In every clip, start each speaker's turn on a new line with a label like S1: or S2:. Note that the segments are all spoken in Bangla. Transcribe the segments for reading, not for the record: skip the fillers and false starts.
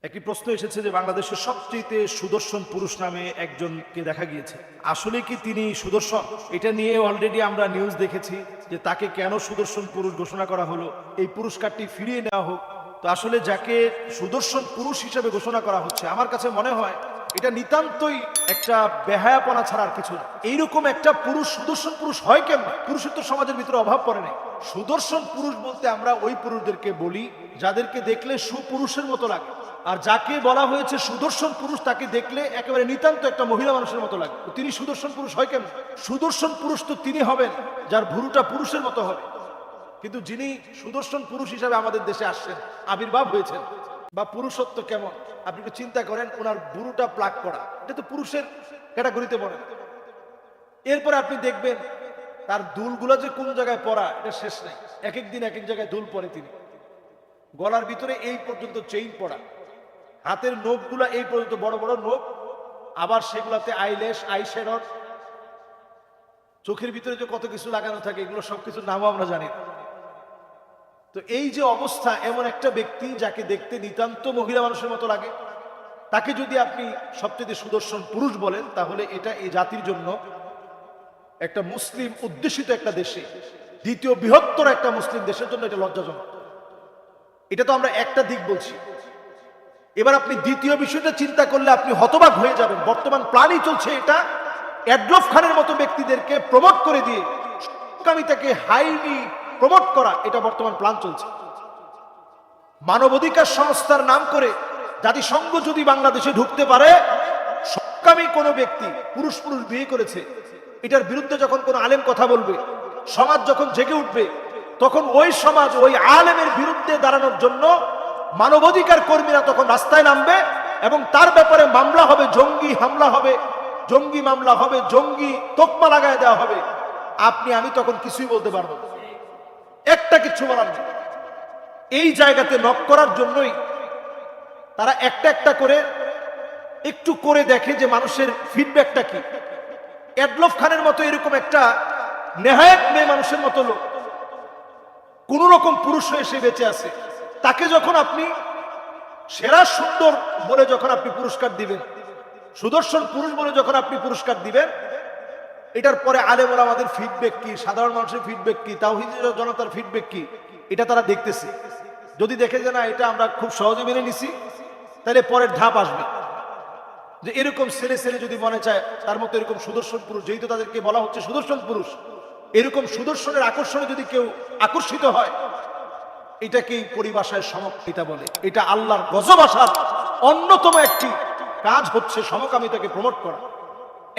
S1: একটি প্রশ্ন এসেছে যে বাংলাদেশের সবচেয়ে সুদর্শন পুরুষ নামে একজনকে দেখা গিয়েছে। আসলে কি তিনি সুদর্শন? এটা নিয়ে অলরেডি আমরা নিউজ দেখেছি যে তাকে কেন সুদর্শন পুরুষ ঘোষণা করা হলো, এই পুরস্কারটি ফিরিয়ে নেওয়া হোক। তো আসলে যাকে সুদর্শন পুরুষ হিসেবে ঘোষণা করা হচ্ছে, আমার কাছে মনে হয় এটা নিতান্তই একটা বেহায়াপনা ছাড়া আর কিছু না। এইরকম একটা পুরুষ সুদর্শন পুরুষ হয় কেমন? পুরুষের তো সমাজের ভিতরে অভাব পড়ে নাই। সুদর্শন পুরুষ বলতে আমরা ওই পুরুষদেরকে বলি যাদেরকে দেখলে সুপুরুষের মতো লাগে, আর যাকে বলা হয়েছে সুদর্শন পুরুষ তাকে দেখলে একেবারে নিতান্ত একটা মহিলা মানুষের মতো লাগে। তিনি সুদর্শন পুরুষ হয় কেন? সুদর্শন পুরুষ তো তিনি হবেন যার ভুরুটা পুরুষের মতো হবে। কিন্তু যিনি সুদর্শন পুরুষ হিসাবে আমাদের দেশে আসছেন, আবির্ভাব হয়েছেন, বা পুরুষত্ব কেমন আপনি একটু চিন্তা করেন, ওনার ভুরুটা প্লাগ করা, এটা তো পুরুষের ক্যাটাগরিতে পড়ে। এরপরে আপনি দেখবেন তার দুলগুলো যে কোন জায়গায় পড়া, এটা শেষ নাই। এক এক দিন এক এক জায়গায় দুল পরে তিনি। গলার ভিতরে এই পর্যন্ত চেইন পড়া, হাতের নখগুলা এই পর্যন্ত বড় বড় নখ, আবার সেগুলাতে আইল্যাশ, আইশ্যাডো, চোখের ভিতরে যে কত কিছু লাগানো থাকে, এগুলো সবকিছুর নামও আমরা জানি না। তো এই যে অবস্থা, এমন একটা ব্যক্তি যাকে দেখতে নিতান্ত মহিলা মানুষের মতো লাগে, তাকে যদি আপনি সবচেয়ে সুদর্শন পুরুষ বলেন, তাহলে এটা এই জাতির জন্য, একটা মুসলিম অধ্যুষিত একটা দেশে, দ্বিতীয় বৃহত্তর একটা মুসলিম দেশের জন্য এটা লজ্জাজনক। এটা তো আমরা একটা দিক বলছি। এবার আপনি দ্বিতীয় বিষয়টা চিন্তা করলে আপনি হতবাক হয়ে যাবেন। বর্তমান প্ল্যানই চলছে এটা, অ্যাডলফ খানের মতো ব্যক্তিদেরকে প্রমোট করে দিয়ে সমকামিতাকে হাইলি প্রমোট করা, এটা বর্তমান প্ল্যান চলছে। মানবাধিকার সংস্থার নাম করে জাতিসংঘ যদি বাংলাদেশে ঢুকতে পারে, সমকামী কোনো ব্যক্তি পুরুষ পুরুষ বিয়ে করেছে, এটার বিরুদ্ধে যখন কোনো আলেম কথা বলবে, সমাজ যখন জেগে উঠবে, তখন ওই সমাজ ওই আলেমের বিরুদ্ধে দাঁড়ানোর জন্য মানবাধিকার কর্মীরা তখন রাস্তায় নামবে এবং তার ব্যাপারে মামলা হবে, জঙ্গি হামলা হবে, জঙ্গি মামলা হবে, জঙ্গি তোকমা লাগায় দেওয়া হবে। আপনি আমি তখন কিছুই বলতে পারবো না, একটা কিছু বলার নেই। এই জায়গাতে নক করার জন্যই তারা একটা একটা করে একটু করে দেখে যে মানুষের ফিডব্যাকটা কি। অ্যাডলফ খানের মতো এরকম একটা নেহায়েত মেয়ে মানুষের মতো লোক কোন রকম পুরুষ হয়ে সে বেঁচে আছে, তাকে যখন আপনি সেরা সুন্দর বলে যখন আপনি পুরস্কার দিবেন, সুদর্শন পুরুষ বলে যখন আপনি পুরস্কার দিবেন, এটার পরে আলেম ওলামাদের ফিডব্যাক কি, সাধারণ মানুষের ফিডব্যাক কি, তাওহীদি জনতার ফিডব্যাক কি, এটা তারা দেখতেছে। যদি দেখে যে না এটা আমরা খুব সহজে মেনে নিছি, তাহলে পরের ধাপ আসবে যে এরকম ছেলে ছেলে যদি মনে চায় তার মতো এরকম সুদর্শন পুরুষ, যেহেতু তাদেরকে বলা হচ্ছে সুদর্শন পুরুষ, এরকম সুদর্শনের আকর্ষণে যদি কেউ আকর্ষিত হয়, এটাকেই পরিভাষায় সমকামিতা বলে। এটা আল্লাহর গজব আসার অন্যতম একটি কাজ হচ্ছে সমকামিতাকে প্রমোট করা।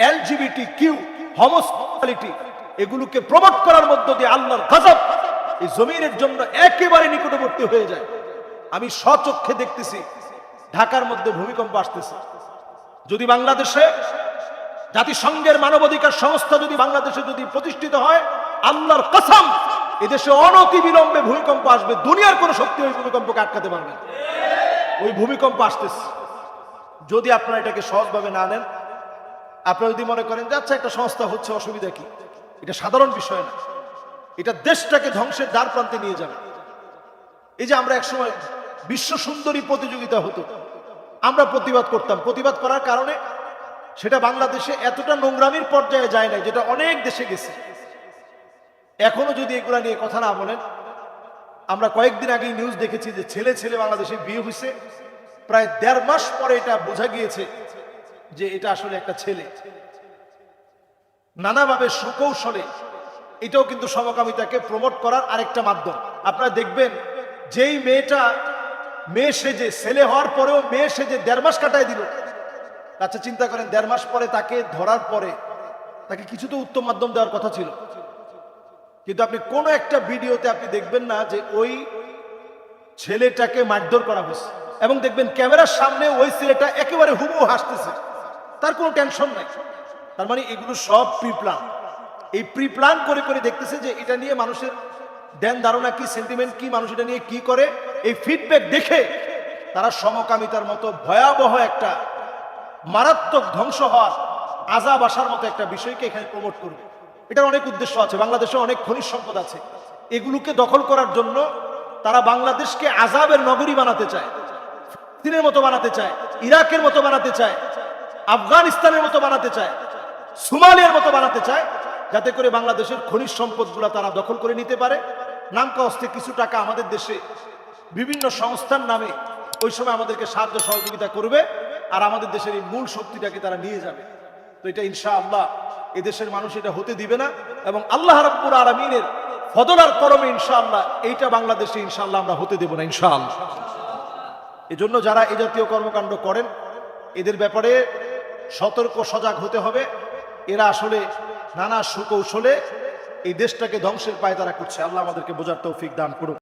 S1: এলজিবিটি কিউ, হোমোসেক্সুয়ালিটি, এগুলোকে প্রমোট করার মধ্য দিয়ে আল্লাহর গজব এই জমিনের জন্য একেবারে নিকটবর্তী হয়ে যায়। আমি স্বচক্ষে দেখতেছি ঢাকার মধ্যে ভূমিকম্প আসতেছে। যদি বাংলাদেশে জাতিসংঘের মানবাধিকার সংস্থা যদি বাংলাদেশে যদি প্রতিষ্ঠিত হয়, আল্লাহর কসম এদেশে অনতি বিলম্বে ভূমিকম্প আসবে। দুনিয়ার কোন শক্তি ওই ভূমিকম্পকে আটকাতে পারবে না। ওই ভূমিকম্প আসতেছে। যদি আপনারা এটাকে সহজভাবে না নেন, আপনারা যদি মনে করেন যে আচ্ছা একটা সংস্থা হচ্ছে, অসুবিধা কি, এটা সাধারণ বিষয় না, এটা দেশটাকে ধ্বংসের দ্বার প্রান্তে নিয়ে যাবে। এই যে আমরা একসময় বিশ্ব সুন্দরী প্রতিযোগিতা হতো, আমরা প্রতিবাদ করতাম। প্রতিবাদ করার কারণে সেটা বাংলাদেশে এতটা নোংরামির পর্যায়ে যায় না, যেটা অনেক দেশে গেছে। এখনো যদি এগুলা নিয়ে কথা না বলেন, আমরা কয়েকদিন আগেই নিউজ দেখেছি যে ছেলে ছেলে বাংলাদেশে বিয়ে হয়েছে, প্রায় 1.5 মাস পরে এটা বোঝা গিয়েছে যে এটা আসলে একটা ছেলে। নানাভাবে সুকৌশলে এটাও কিন্তু সমকামিতাকে প্রমোট করার আরেকটা মাধ্যম। আপনারা দেখবেন যেই মেয়েটা মেয়ে সেজে, ছেলে হওয়ার পরেও মেয়ে সেজে 1.5 মাস কাটায় দিল। আচ্ছা চিন্তা করেন, 1.5 মাস পরে তাকে ধরার পরে তাকে কিছু তো উত্তম মাধ্যম দেওয়ার কথা ছিল, কিন্তু আপনি কোন একটা ভিডিওতে আপনি দেখবেন না যে ওই ছেলেটাকে মারধর করা হয়েছে, এবং দেখবেন ক্যামেরার সামনে ওই ছেলেটা একেবারে হুবহু হাসতেছে, তার কোনো টেনশন নাই। তার মানে এগুলো সব প্রি প্ল্যান। এই প্রি প্ল্যান করে করে দেখতেছে যে এটা নিয়ে মানুষের ধ্যান ধারণা কি, সেন্টিমেন্ট কি, মানুষ এটা নিয়ে কি করে। এই ফিডব্যাক দেখে তারা সমকামিতার মতো ভয়াবহ একটা মারাত্মক ধ্বংস হওয়ার, আযাব আসার মতো একটা বিষয়কে এখানে প্রমোট করবে। এটার অনেক উদ্দেশ্য আছে। বাংলাদেশে অনেক খনিজ সম্পদ আছে, এগুলোকে দখল করার জন্য তারা বাংলাদেশকে আযাবের নগরী বানাতে চায়। ফিলিস্তিনের মতো বানাতে চায়, ইরাকের মতো বানাতে চায়, আফগানিস্তানের মতো বানাতে চায়, সোমালিয়ার মতো বানাতে চায়, যাতে করে বাংলাদেশের খনিজ সম্পদগুলো তারা দখল করে নিতে পারে। নামকা অস্তে কিছু টাকা আমাদের দেশে বিভিন্ন সংস্থার নামে ওই সময় আমাদেরকে সাহায্য সহযোগিতা করবে, আর আমাদের দেশের এই মূল শক্তিটাকে তারা নিয়ে যাবে। তো এটা ইনশাআল্লাহ এদেশের মানুষ এটা হতে দিবে না, এবং আল্লাহ রাব্বুল আলামিনের ফজল আর করমে ইনশাআল্লাহ এইটা বাংলাদেশে ইনশাআল্লাহ আমরা হতে দেব না ইনশাআল্লাহ। এজন্য যারা এই জাতীয় কর্মকাণ্ড করেন এদের ব্যাপারে সতর্ক সজাগ হতে হবে। এরা আসলে নানা সুকৌশলে এই দেশটাকে ধ্বংসের পায়ে তারা করছে। আল্লাহ আমাদেরকে বোঝার তৌফিক দান করুন।